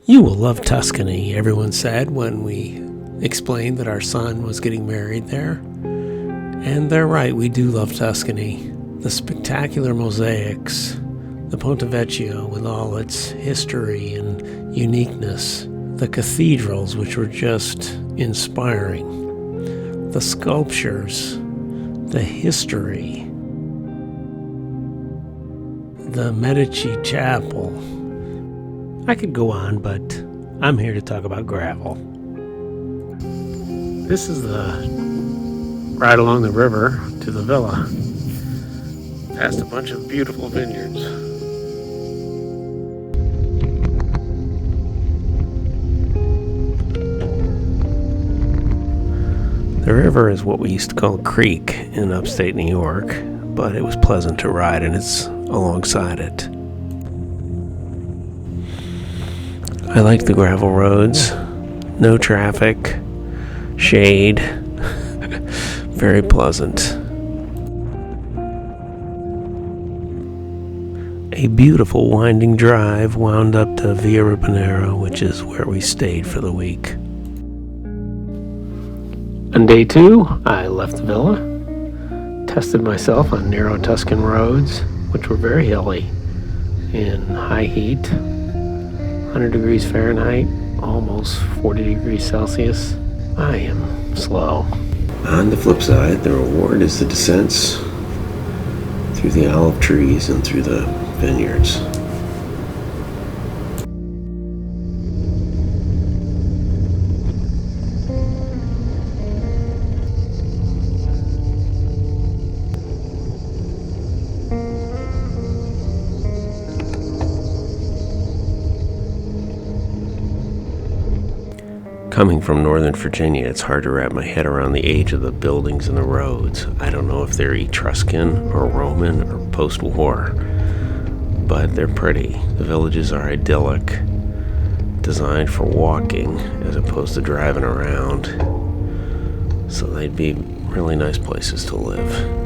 You will love Tuscany, everyone said when we explained that our son was getting married there. And they're right, we do love Tuscany. The spectacular mosaics, the Ponte Vecchio with all its history and uniqueness, the cathedrals which were just inspiring, the sculptures, the history, the Medici Chapel. I could go on, but I'm here to talk about gravel. This is the ride along the river to the villa, past a bunch of beautiful vineyards. The river is what we used to call a creek in upstate New York, but it was pleasant to ride, and it's alongside it. I like the gravel roads, no traffic, shade, very pleasant. A beautiful winding drive wound up to Via Riponero, which is where we stayed for the week. On day 2, I left the villa, tested myself on narrow Tuscan roads, which were very hilly in high heat. 100 degrees Fahrenheit, almost 40 degrees Celsius. I am slow. On the flip side, the reward is the descents through the olive trees and through the vineyards. Coming from Northern Virginia, it's hard to wrap my head around the age of the buildings and the roads. I don't know if they're Etruscan or Roman or post-war, but they're pretty. The villages are idyllic, designed for walking as opposed to driving around, so they'd be really nice places to live.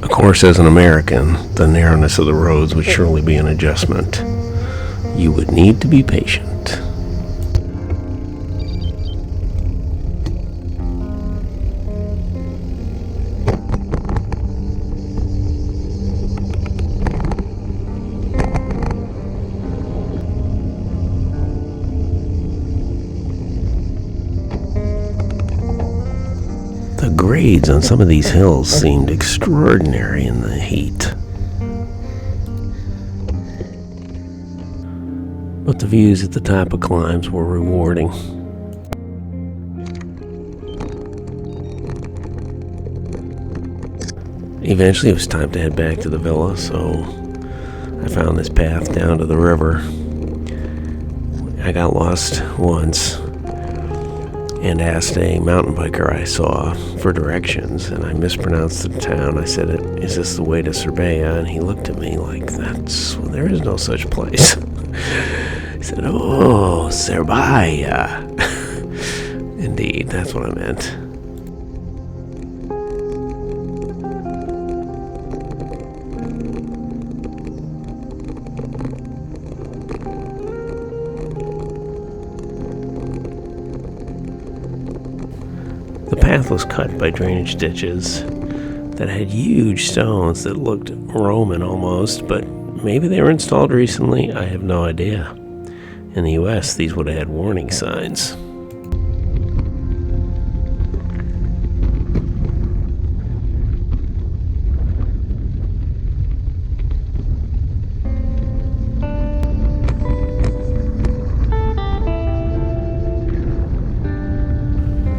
Of course, as an American, the narrowness of the roads would surely be an adjustment. You would need to be patient. The grades on some of these hills seemed extraordinary in the heat. But the views at the top of climbs were rewarding. Eventually it was time to head back to the villa, so I found this path down to the river. I got lost once and asked a mountain biker I saw for directions, and I mispronounced the town. I said, "Is this the way to Cerbaia?" And he looked at me like, there is no such place. He said, "Oh, Cerbaia." Indeed, that's what I meant. The path was cut by drainage ditches that had huge stones that looked Roman almost, but maybe they were installed recently. I have no idea. In the US, these would have had warning signs.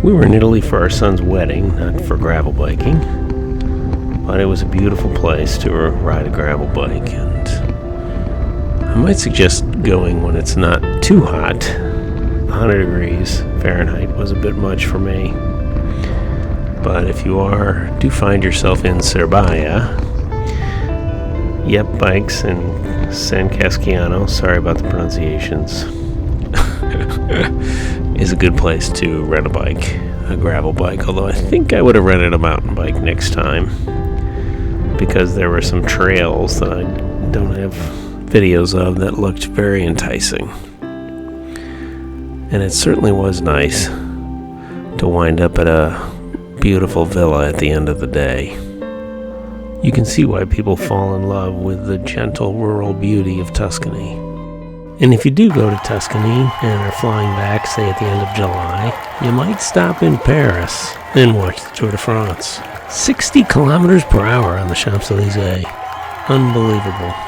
We were in Italy for our son's wedding, not for gravel biking, but it was a beautiful place to ride a gravel bike, and I might suggest going when it's not too hot. 100 degrees Fahrenheit was a bit much for me, but if you do find yourself in Cerbaia, Bikes in San Casciano, sorry about the pronunciations, is a good place to rent a bike. a gravel bike, although I think I would have rented a mountain bike next time, because there were some trails that I don't have videos of that looked very enticing. And it certainly was nice to wind up at a beautiful villa at the end of the day. You can see why people fall in love with the gentle rural beauty of Tuscany. And if you do go to Tuscany and are flying back, say at the end of July, you might stop in Paris and watch the Tour de France. 60 kilometers per hour on the Champs-Élysées. Unbelievable.